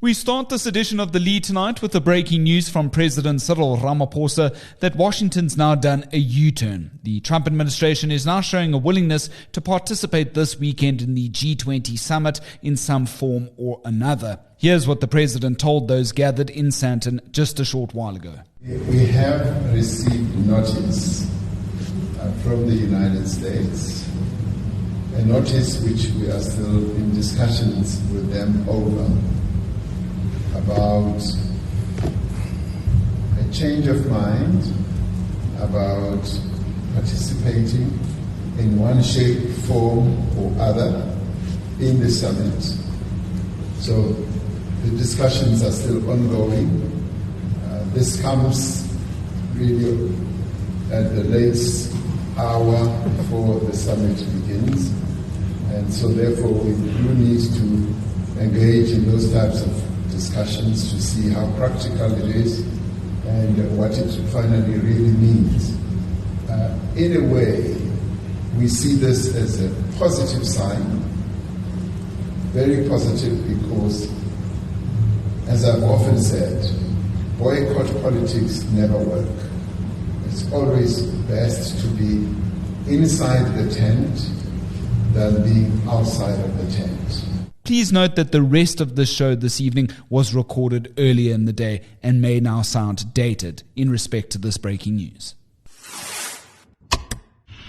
We start this edition of The Lead tonight with the breaking news from President Cyril Ramaphosa that Washington's now done a U-turn. The Trump administration is now showing a willingness to participate this weekend in the G20 summit in some form or another. Here's what the president told those gathered in Sandton just a short while ago. We have received notice from the United States, a notice which we are still in discussions with them over, about a change of mind about participating in one shape, form or other in the summit. So the discussions are still ongoing. This comes really at the late hour before the summit begins, and so therefore we do need to engage in those types of discussions to see how practical it is and what it finally really means. In a way, we see this as a positive sign, very positive, because, as I've often said, boycott politics never work. It's always best to be inside the tent than being outside of the tent. Please note that the rest of the show this evening was recorded earlier in the day and may now sound dated in respect to this breaking news.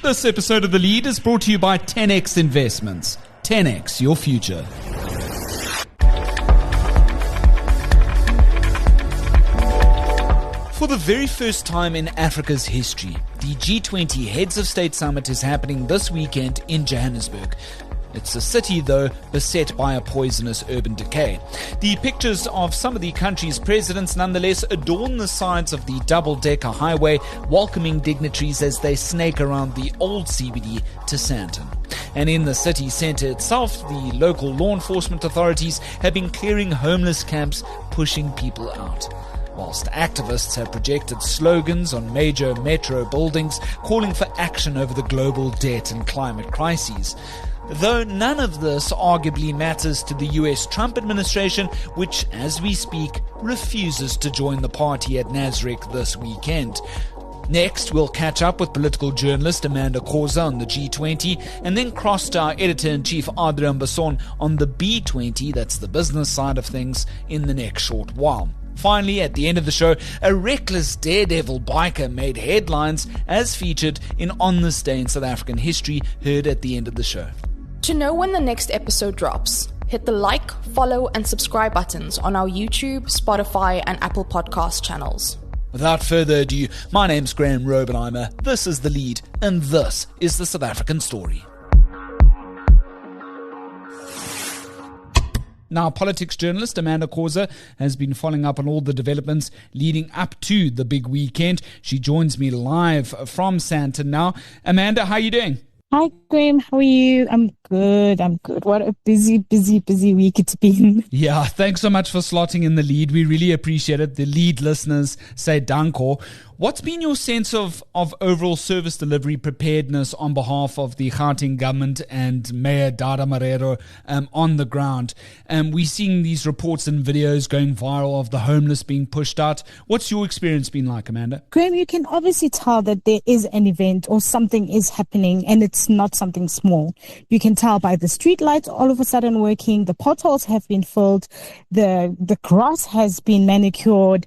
This episode of The Lead is brought to you by 10X Investments. 10X, your future. For the very first time in Africa's history, the G20 Heads of State Summit is happening this weekend in Johannesburg. It's a city, though, beset by a poisonous urban decay. The pictures of some of the country's presidents nonetheless adorn the sides of the double-decker highway, welcoming dignitaries as they snake around the old CBD to Sandton. And in the city centre itself, the local law enforcement authorities have been clearing homeless camps, pushing people out. Whilst activists have projected slogans on major metro buildings calling for action over the global debt and climate crises. Though none of this arguably matters to the US Trump administration, which, as we speak, refuses to join the party at Nasrec this weekend. Next, we'll catch up with political journalist Amanda Coetzer on the G20, and then cross to our editor-in-chief Adrian Basson on the B20, that's the business side of things, in the next short while. Finally, at the end of the show, a reckless daredevil biker made headlines as featured in On This Day in South African History, heard at the end of the show. To know when the next episode drops, hit the like, follow, and subscribe buttons on our YouTube, Spotify, and Apple Podcast channels. Without further ado, my name's Graham Robenheimer, this is The Lead, and this is the South African story. Now, politics journalist Amanda Coetzer has been following up on all the developments leading up to the big weekend. She joins me live from Sandton now. Amanda, how are you doing? Hi, Graham. How are you? I'm good. What a busy week it's been. Yeah, thanks so much for slotting in The Lead. We really appreciate it. The Lead listeners say danko. What's been your sense of overall service delivery preparedness on behalf of the Gauteng government and Mayor Dada Marero on the ground? We're seeing these reports and videos going viral of the homeless being pushed out. What's your experience been like, Amanda? Graham, you can obviously tell that there is an event or something is happening, and it's not something small. You can tell by the street lights all of a sudden working, the potholes have been filled, the grass has been manicured,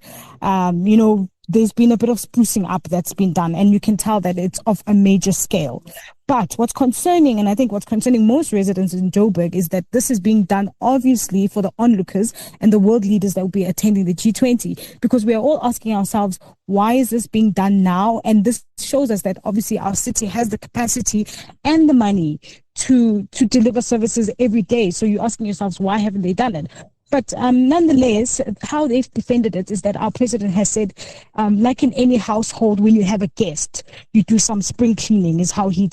there's been a bit of sprucing up that's been done, and you can tell that it's of a major scale. But what's concerning, and I think what's concerning most residents in Joburg, is that this is being done obviously for the onlookers and the world leaders that will be attending the G20, because we are all asking ourselves, why is this being done now? And this shows us that obviously our city has the capacity and the money to deliver services every day. So you're asking yourselves, why haven't they done it? But nonetheless, how they've defended it is that our president has said, like in any household, when you have a guest, you do some spring cleaning, is how he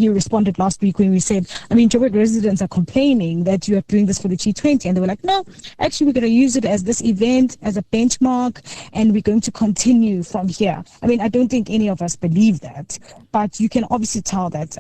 responded last week when we said, Joburg residents are complaining that you are doing this for the G20. And they were like, no, actually, we're going to use it as this event, as a benchmark, and we're going to continue from here. I don't think any of us believe that, but you can obviously tell that,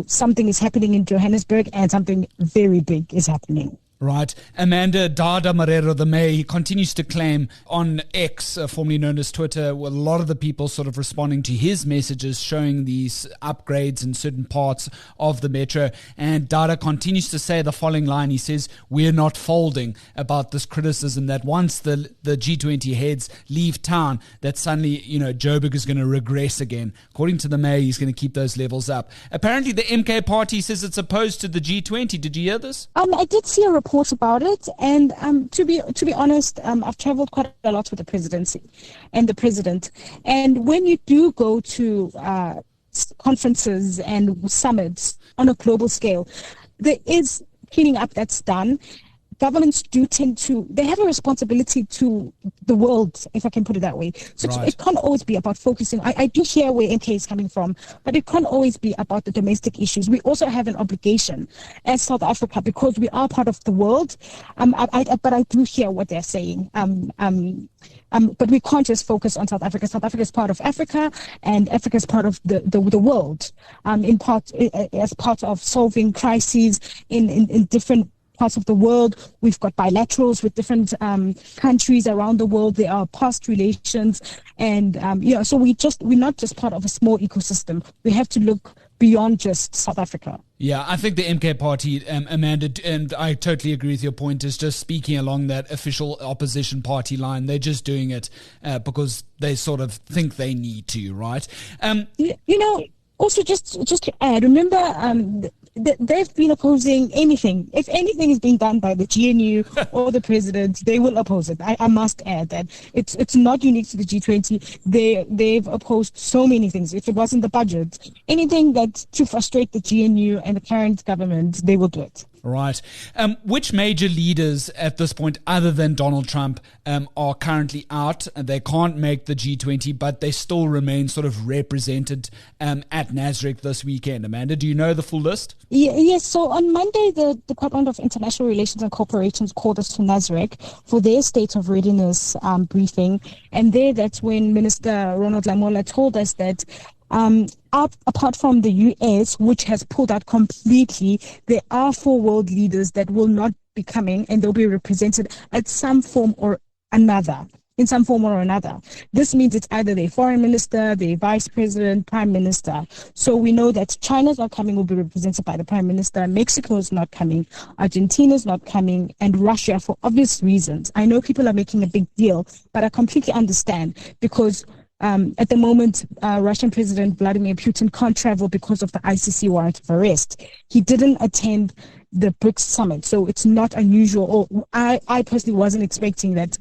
something is happening in Johannesburg and something very big is happening. Right. Amanda, Dada Marero, the mayor, he continues to claim on X, formerly known as Twitter, with a lot of the people sort of responding to his messages showing these upgrades in certain parts of the metro. And Dada continues to say the following line. He says, "We're not folding," about this criticism that once the G20 heads leave town, that suddenly, Joburg is going to regress again. According to the mayor, he's going to keep those levels up. Apparently, the MK party says it's opposed to the G20. Did you hear this? I did see a report about it, and to be honest, I've traveled quite a lot with the presidency and the president, and when you do go to conferences and summits on a global scale, there is cleaning up that's done. Governments do they have a responsibility to the world, if I can put it that way. So right. It can't always be about focusing. I do hear where MK is coming from, but it can't always be about the domestic issues. We also have an obligation as South Africa, because we are part of the world. But I do hear what they're saying. But we can't just focus on South Africa. South Africa is part of Africa, and Africa is part of the world. In part, as part of solving crises in different parts of the world. We've got bilaterals with different countries around the world. There are past relations, and so we're not just part of a small ecosystem. We have to look beyond just South Africa. Yeah, I think the MK party, Amanda, and I totally agree with your point, is just speaking along that official opposition party line. They're just doing it because they sort of think they need to, right? Also, just to add, remember, they've been opposing anything. If anything is being done by the GNU or the president, they will oppose it. I must add that it's not unique to the G20. They've opposed so many things. If it wasn't the budget, anything that to frustrate the GNU and the current government, they will do it. Right. Which major leaders at this point, other than Donald Trump, are currently out? They can't make the G20, but they still remain sort of represented at Nasrec this weekend. Amanda, do you know the full list? Yes. So on Monday, the Department of International Relations and Corporations called us to Nasrec for their state of readiness briefing. And that's when Minister Ronald Lamola told us that apart from the US, which has pulled out completely, there are 4 world leaders that will not be coming, and they'll be represented at some form or another. In some form or another. This means it's either the foreign minister, the vice president, prime minister. So we know that China's not coming, will be represented by the prime minister. Mexico is not coming. Argentina's not coming. And Russia, for obvious reasons. I know people are making a big deal, but I completely understand, because at the moment, Russian President Vladimir Putin can't travel because of the ICC warrant of arrest. He didn't attend the BRICS summit, so it's not unusual. Or I personally wasn't expecting that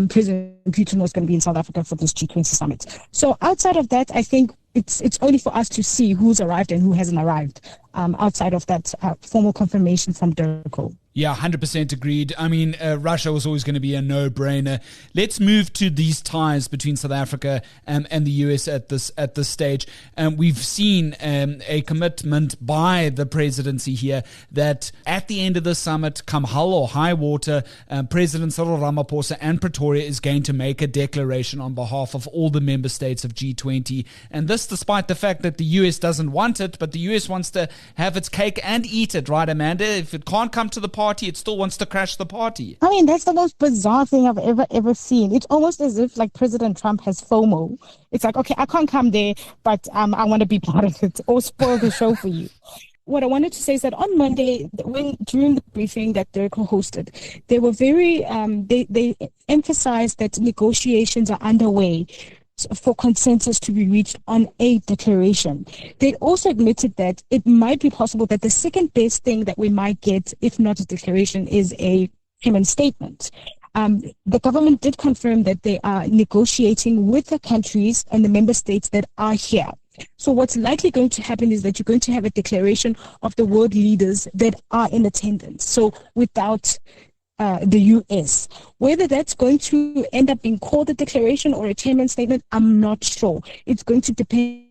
President Putin was going to be in South Africa for this G20 summit. So outside of that, I think it's only for us to see who's arrived and who hasn't arrived, outside of that formal confirmation from DIRCO. Yeah, 100% agreed. I mean, Russia was always going to be a no-brainer. Let's move to these ties between South Africa and the US at this stage. We've seen a commitment by the presidency here that at the end of the summit, come hell or high water, President Cyril Ramaphosa and Pretoria is going to make a declaration on behalf of all the member states of G20. And this despite the fact that the US doesn't want it, but the US wants to have its cake and eat it, right, Amanda? If it can't come to the party, it still wants to crash the party. I mean, that's the most bizarre thing I've ever seen. It's almost as if like President Trump has FOMO. It's like, okay, I can't come there, but I want to be part of it or spoil the show for you. What I wanted to say is that on Monday, during the briefing that DIRCO hosted, they were very, they emphasized that negotiations are underway for consensus to be reached on a declaration. They also admitted that it might be possible that the second best thing that we might get, if not a declaration, is a payment statement. The government did confirm that they are negotiating with the countries and the member states that are here. So what's likely going to happen is that you're going to have a declaration of the world leaders that are in attendance. So without the US. Whether that's going to end up being called a declaration or a chairman's statement, I'm not sure. It's going to depend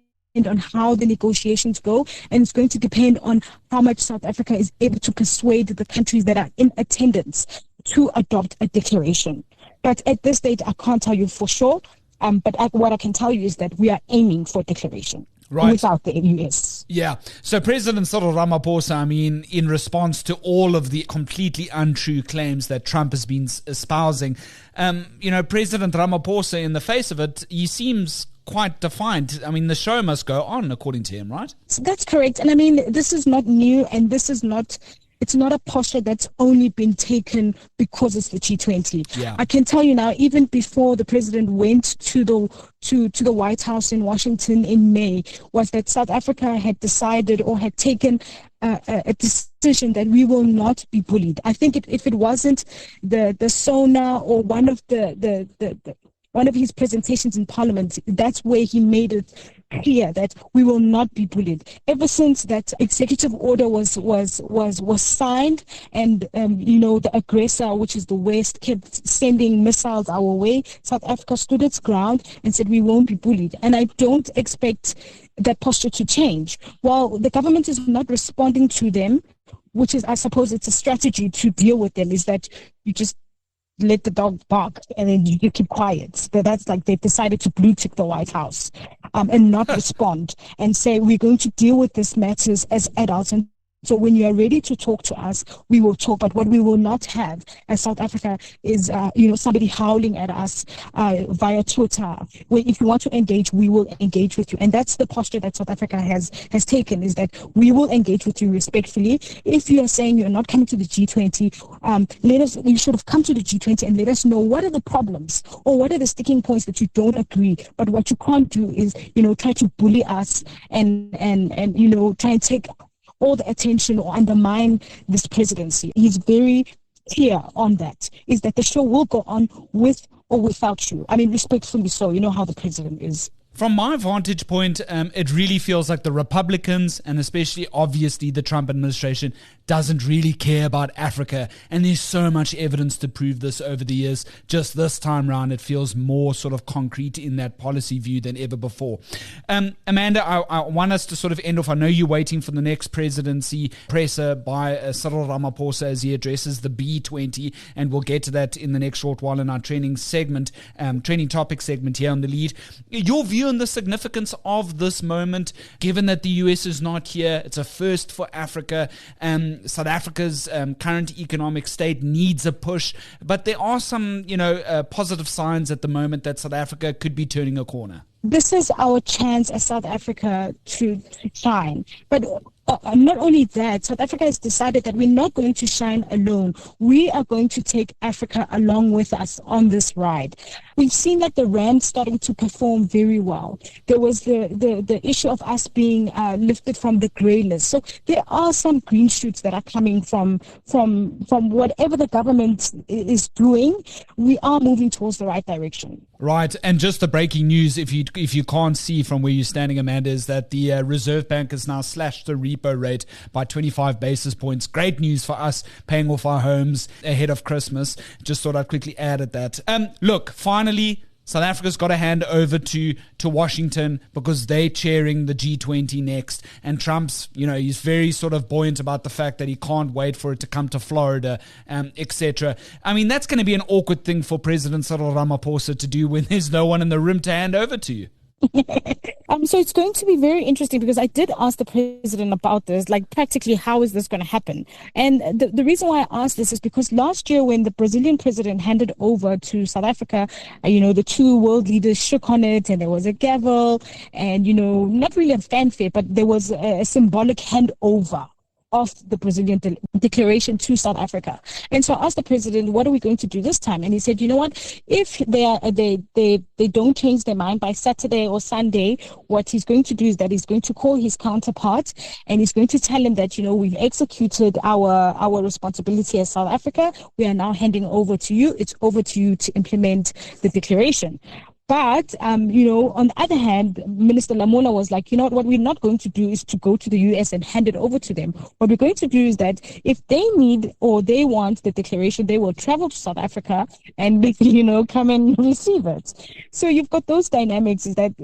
on how the negotiations go, and it's going to depend on how much South Africa is able to persuade the countries that are in attendance to adopt a declaration. But at this stage, I can't tell you for sure. But what I can tell you is that we are aiming for a declaration. without the US. Yeah. So President Cyril Ramaphosa, I mean, in response to all of the completely untrue claims that Trump has been espousing, President Ramaphosa, in the face of it, he seems quite defiant. I mean, the show must go on, according to him, right? So that's correct. And I mean, this is not new, and it's not a posture that's only been taken because it's the G20. Yeah. I can tell you now, even before the president went to the White House in Washington in May, was that South Africa had decided or had taken a decision that we will not be bullied. I think if it wasn't the SONA or one of one of his presentations in Parliament, that's where he made it clear that we will not be bullied. Ever since that executive order was signed, and the aggressor, which is the West, kept sending missiles our way, South Africa stood its ground and said we won't be bullied. And I don't expect that posture to change. While the government is not responding to them, which is, I suppose, it's a strategy to deal with them, is that you just let the dog bark and then you keep quiet. That's like they've decided to blue tick the White House and not respond and say we're going to deal with these matters as adults. And so when you are ready to talk to us, we will talk. But what we will not have as South Africa is, somebody howling at us via Twitter. Where if you want to engage, we will engage with you. And that's the posture that South Africa has taken, is that we will engage with you respectfully. If you are saying you're not coming to the G20, you should have come to the G20 and let us know what are the problems or what are the sticking points that you don't agree. But what you can't do is, try to bully us and try and take all the attention or undermine this presidency. He's very clear on that, is that the show will go on with or without you. I mean, respectfully so. You know how the president is. From my vantage point, it really feels like the Republicans, and especially obviously the Trump administration, doesn't really care about Africa. And there's so much evidence to prove this over the years. Just this time round, it feels more sort of concrete in that policy view than ever before. Amanda, I want us to sort of end off. I know you're waiting for the next presidency presser by Cyril Ramaphosa as he addresses the B20, and we'll get to that in the next short while in our training topic segment here on The Lead. Your view on the significance of this moment, given that the US is not here, it's a first for Africa. South Africa's current economic state needs a push, but there are some, positive signs at the moment that South Africa could be turning a corner. This is our chance as South Africa to shine. But not only that, South Africa has decided that we're not going to shine alone. We are going to take Africa along with us on this ride. We've seen that the rand starting to perform very well. There was the issue of us being lifted from the grey list. So there are some green shoots that are coming from whatever the government is doing. We are moving towards the right direction. Right, and just the breaking news, if you can't see from where you're standing, Amanda, is that the Reserve Bank has now slashed the repo rate by 25 basis points. Great news for us paying off our homes ahead of Christmas. Just thought I'd quickly add at that. Look, finally, South Africa's got to hand over to Washington because they're chairing the G20 next. And Trump's, he's very sort of buoyant about the fact that he can't wait for it to come to Florida, etc. I mean, that's going to be an awkward thing for President Cyril Ramaphosa to do when there's no one in the room to hand over to you. So it's going to be very interesting because I did ask the president about this, like practically how is this going to happen? And the reason why I asked this is because last year when the Brazilian president handed over to South Africa, the two world leaders shook on it and there was a gavel and, not really a fanfare, but there was a symbolic handover of the Brazilian declaration to South Africa. And so I asked the president, what are we going to do this time? And he said, you know what, if they don't change their mind by Saturday or Sunday, what he's going to do is that he's going to call his counterpart and he's going to tell him that, we've executed our responsibility as South Africa. We are now handing over to you. It's over to you to implement the declaration. But, on the other hand, Minister Lamola was like, what we're not going to do is to go to the US and hand it over to them. What we're going to do is that if they need or they want the declaration, they will travel to South Africa and, come and receive it. So you've got those dynamics is that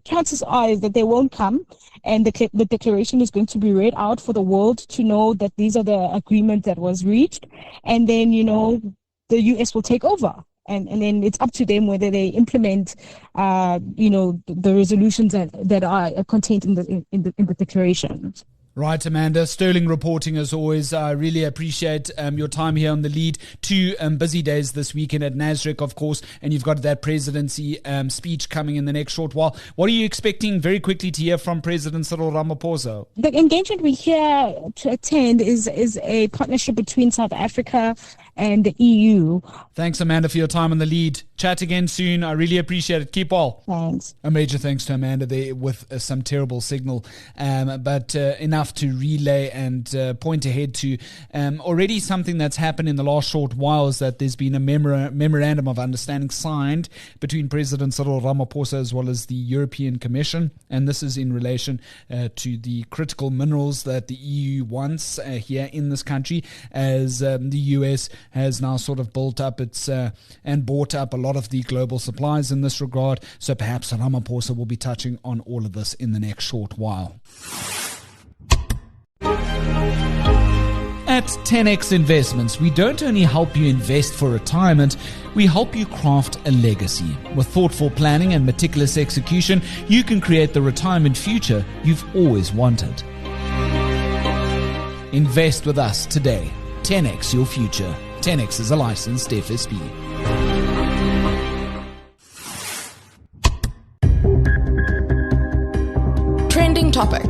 chances are is that they won't come and the declaration is going to be read out for the world to know that these are the agreement that was reached. And then, the US will take over. And then it's up to them whether they implement, the resolutions that are contained in the declaration. Right, Amanda. Sterling reporting as always. I really appreciate your time here on The Lead. 2 busy days this weekend at Nasrec, of course, and you've got that presidency speech coming in the next short while. What are you expecting very quickly to hear from President Cyril Ramaphosa? The engagement we're here to attend is a partnership between South Africa and the EU. Thanks, Amanda, for your time on The Lead. Chat again soon. I really appreciate it. Keep well. Thanks. A major thanks to Amanda there with some terrible signal, but enough to relay and point ahead to already something that's happened in the last short while is that there's been a memorandum of understanding signed between President Cyril Ramaphosa as well as the European Commission, and this is in relation to the critical minerals that the EU wants here in this country, as the US has now sort of built up its and bought up a lot of the global supplies in this regard. So perhaps Ramaphosa will be touching on all of this in the next short while. At 10X Investments, we don't only help you invest for retirement, we help you craft a legacy. With thoughtful planning and meticulous execution, you can create the retirement future you've always wanted. Invest with us today. 10X your future. 10X is a licensed FSP. Trending topic.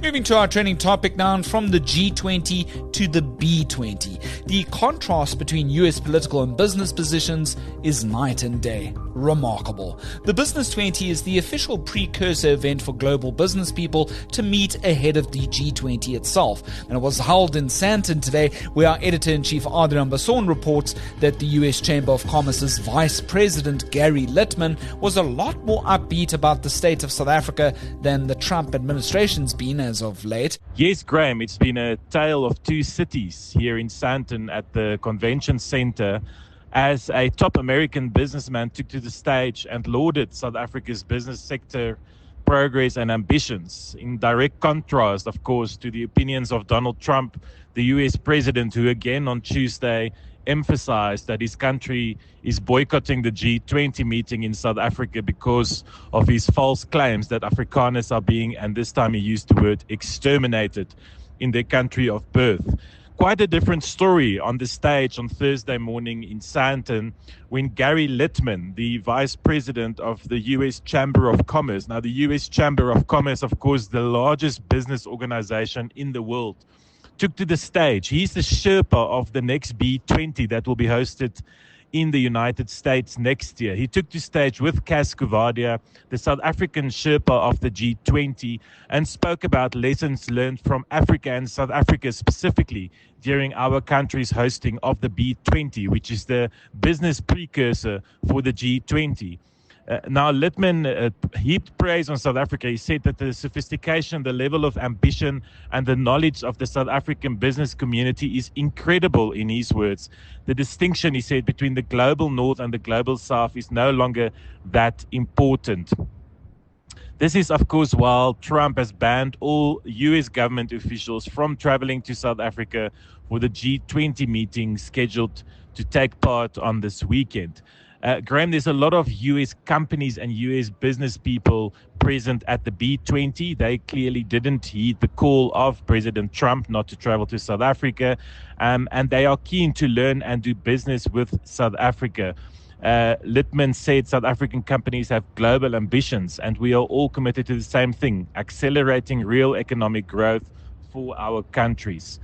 Moving to our trending topic now, and from the G20 to the B20. The contrast between US political and business positions is night and day. Remarkable. The Business 20 is the official precursor event for global business people to meet ahead of the G20 itself. And it was held in Sandton today, where our editor-in-chief Adrian Basson reports that the US Chamber of Commerce's Vice President Gary Littman was a lot more upbeat about the state of South Africa than the Trump administration's been as of late. Yes, Graham, it's been a tale of two cities here in Sandton at the convention center, as a top American businessman took to the stage and lauded South Africa's business sector progress and ambitions, in direct contrast, of course, to the opinions of Donald Trump, the US president, who again on Tuesday emphasized that his country is boycotting the G20 meeting in South Africa because of his false claims that Afrikaners are being, and this time he used the word, exterminated in their country of birth. Quite a different story on the stage on Thursday morning in Sandton when Gary Littman, the vice president of the U.S. Chamber of Commerce, now the U.S. Chamber of Commerce, of course, the largest business organization in the world, took to the stage. He's the Sherpa of the next B20 that will be hosted in the United States next year. He took to stage with Cas Kuvadia, the South African Sherpa of the G20, and spoke about lessons learned from Africa and South Africa specifically during our country's hosting of the B20, which is the business precursor for the G20. Now, Littman heaped praise on South Africa. He said that the sophistication, the level of ambition, and the knowledge of the South African business community is incredible, in his words. The distinction, he said, between the global north and the global south is no longer that important. This is, of course, while Trump has banned all U.S. government officials from traveling to South Africa for the G20 meeting scheduled to take part on this weekend. Graham, there's a lot of U.S. companies and U.S. business people present at the B20. They clearly didn't heed the call of President Trump not to travel to South Africa, and they are keen to learn and do business with South Africa. Littman said South African companies have global ambitions, and we are all committed to the same thing, accelerating real economic growth for our countries.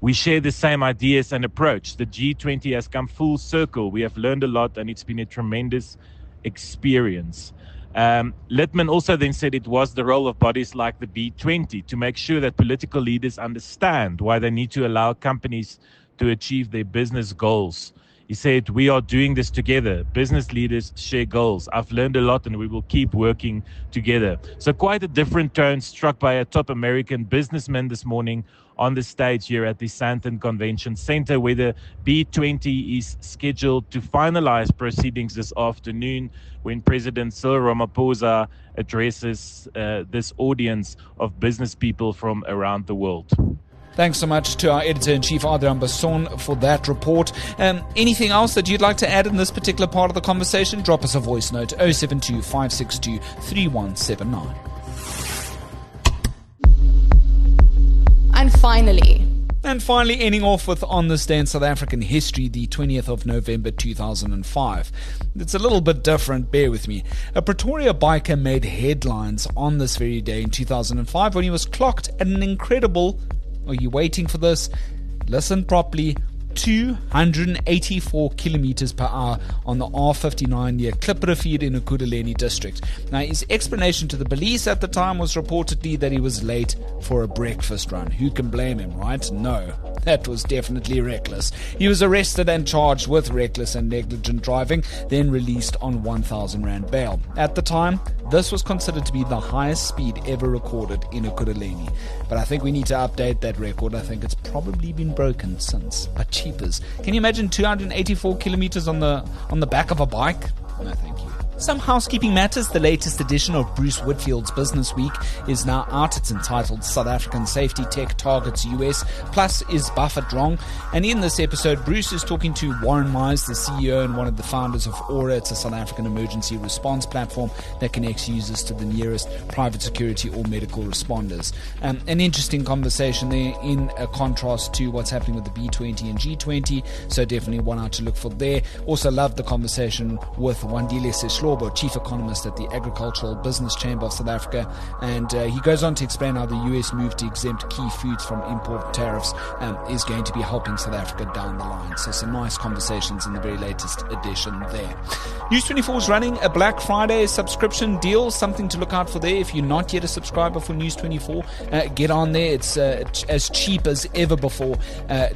We share the same ideas and approach. The G20 has come full circle. We have learned a lot, and it's been a tremendous experience. Littman also then said it was the role of bodies like the B20 to make sure that political leaders understand why they need to allow companies to achieve their business goals. He said, we are doing this together. Business leaders share goals. I've learned a lot, and we will keep working together. So quite a different tone struck by a top American businessman this morning on the stage here at the Sandton Convention Center, where the B20 is scheduled to finalize proceedings this afternoon when President Cyril Ramaphosa addresses this audience of business people from around the world. Thanks so much to our editor-in-chief, Adrian Basson, for that report. Anything else that you'd like to add in this particular part of the conversation? Drop us a voice note, 072 562 3179. And finally, ending off with On This Day in South African History, the 20th of November 2005. It's a little bit different, bear with me. A Pretoria biker made headlines on this very day in 2005 when he was clocked at an incredible, are you waiting for this? Listen properly, 284 kilometers per hour on the R59 near Klipprivier in Ekurhuleni district. Now, his explanation to the police at the time was reportedly that he was late for a breakfast run. Who can blame him, right? No, that was definitely reckless. He was arrested and charged with reckless and negligent driving, then released on 1,000 Rand bail. At the time, this was considered to be the highest speed ever recorded in Ekurhuleni. But I think we need to update that record. I think it's probably been broken since. But cheapers. Can you imagine 284 kilometers on the back of a bike? No, thank you. Some housekeeping matters. The latest edition of Bruce Whitfield's Business Week is now out. It's entitled South African Safety Tech Targets US, plus is Buffett wrong? And in this episode, Bruce is talking to Warren Myers, the CEO and one of the founders of Aura. It's a South African emergency response platform that connects users to the nearest private security or medical responders. An interesting conversation there in a contrast to what's happening with the B20 and G20, so definitely one out to look for there. Also loved the conversation with Wandile Seshlobo, Chief Economist at the Agricultural Business Chamber of South Africa, and he goes on to explain how the US move to exempt key foods from import tariffs is going to be helping South Africa down the line. So some nice conversations in the very latest edition there. News 24 is running a Black Friday subscription deal, something to look out for there. If you're not yet a subscriber for News 24, get on there. It's as cheap as ever before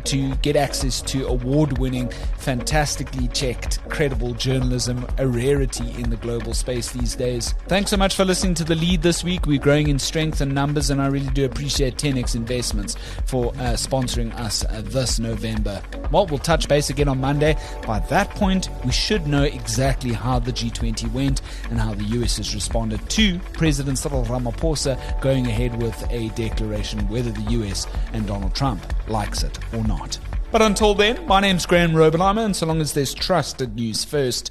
to get access to award-winning, fantastically checked, credible journalism, a rarity in the global space these days. Thanks so much for listening to The Lead this week. We're growing in strength and numbers, and I really do appreciate 10X Investments for sponsoring us this November. Well, we'll touch base again on Monday. By that point, we should know exactly how the G20 went and how the US has responded to President Cyril Ramaphosa going ahead with a declaration whether the US and Donald Trump likes it or not. But until then, my name's Graham Robelheimer, and so long as there's trusted news first,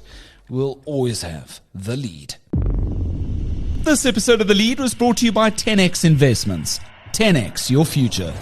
we'll always have The Lead. This episode of The Lead was brought to you by 10X Investments. 10X your future.